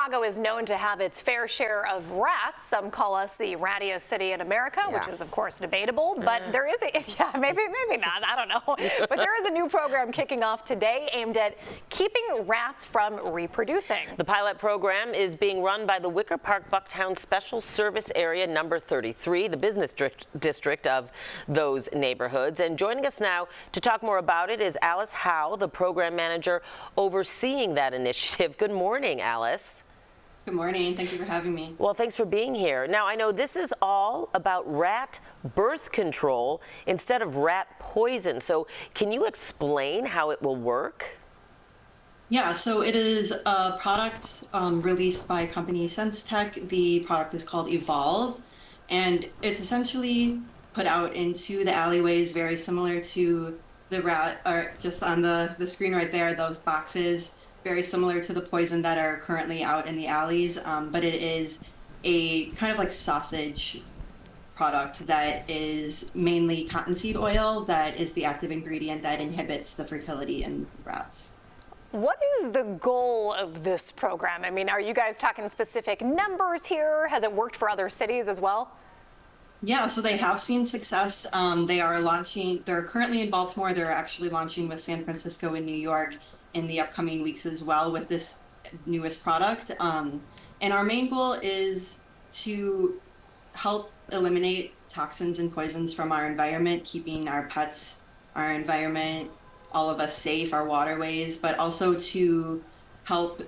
Chicago is known to have its fair share of rats. Some call us the rattiest city in America, which is of course debatable, but there is a, maybe not, I don't know. But there is a new program kicking off today aimed at keeping rats from reproducing. The pilot program is being run by the Wicker Park Bucktown Special Service Area number 33, the business district of those neighborhoods. And joining us now to talk more about it is Alice Howe, the program manager overseeing that initiative. Good morning, Alice. Good morning. Thank you for having me. Well, thanks for being here. Now, I know this is all about rat birth control instead of rat poison. So can you explain how it will work? Yeah, so it is a product released by company SenseTech. The product is called Evolve, and it's essentially put out into the alleyways, very similar to the rat, or just on the screen right there, those boxes, very similar to the poison that are currently out in the alleys, but it is a kind of like sausage product that is mainly cottonseed oil that is the active ingredient that inhibits the fertility in rats. What is the goal of this program? I mean, are you guys talking specific numbers here? Has it worked for other cities as well? Yeah, so they have seen success. They are launching, they're currently in Baltimore. They're actually launching with San Francisco and New York in the upcoming weeks as well with this newest product. And our main goal is to help eliminate toxins and poisons from our environment, keeping our pets, our environment, all of us safe, our waterways, but also to help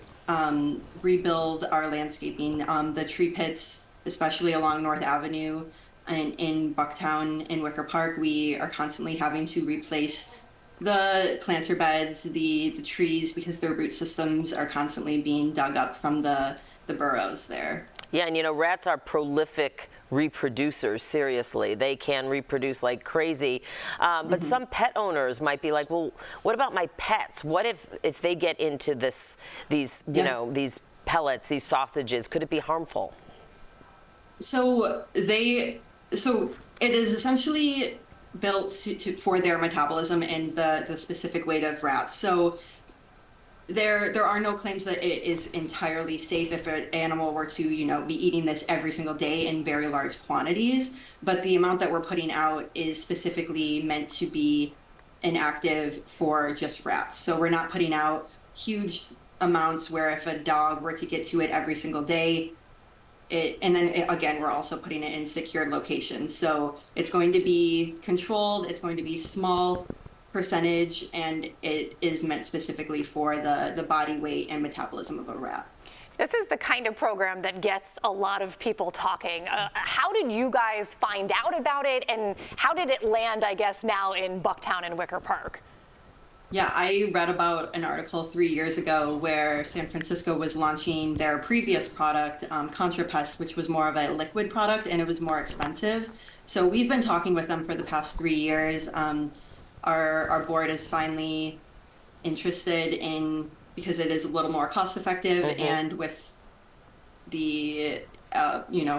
rebuild our landscaping. The tree pits, especially along North Avenue and in Bucktown and Wicker Park, we are constantly having to replace the planter beds, the trees, because their root systems are constantly being dug up from the burrows there. Yeah, and you know, rats are prolific reproducers, seriously. They can reproduce like crazy. But some pet owners might be like, well, what about my pets? What if they get into these these pellets, these sausages? Could it be harmful? So it is essentially built for their metabolism and the specific weight of rats. So there are no claims that it is entirely safe if an animal were to, be eating this every single day in very large quantities. But the amount that we're putting out is specifically meant to be inactive for just rats. So we're not putting out huge amounts where if a dog were to get to it every single day, again, we're also putting it in secured locations. So it's going to be controlled, it's going to be small percentage, and it is meant specifically for the body weight and metabolism of a rat. This is the kind of program that gets a lot of people talking. How did you guys find out about it, and how did it land, I guess, now in Bucktown and Wicker Park? Yeah, I read about an article 3 years ago where San Francisco was launching their previous product, ContraPest, which was more of a liquid product, and it was more expensive. So we've been talking with them for the past 3 years. Our board is finally interested in, because it is a little more cost effective, and with the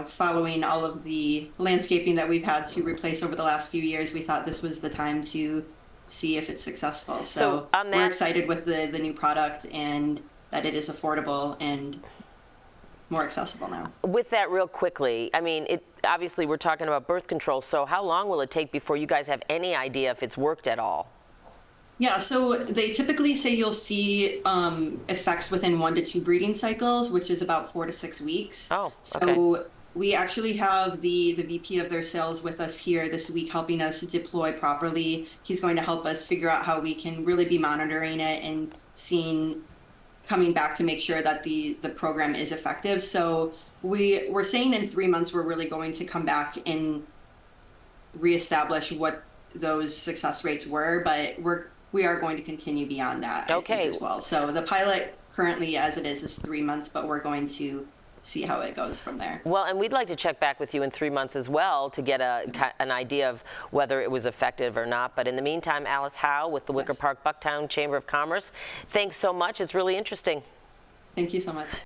following all of the landscaping that we've had to replace over the last few years, we thought this was the time to see if it's successful. So we're excited with the new product and that it is affordable and more accessible now. With that, real quickly, I mean, obviously we're talking about birth control, so how long will it take before you guys have any idea if it's worked at all? Yeah, so they typically say you'll see effects within 1 to 2 breeding cycles, which is about 4 to 6 weeks. Oh, okay. So we actually have the VP of their sales with us here this week, helping us deploy properly. He's going to help us figure out how we can really be monitoring it and coming back to make sure that the program is effective. So we're saying in 3 months, we're really going to come back and reestablish what those success rates were, but we are going to continue beyond that, I think, as well. So the pilot currently, as it is 3 months, but we're going to see how it goes from there. Well, and we'd like to check back with you in 3 months as well to get an idea of whether it was effective or not. But in the meantime, Alice Howe with the Wicker Park Bucktown Chamber of Commerce, thanks so much. It's really interesting. Thank you so much.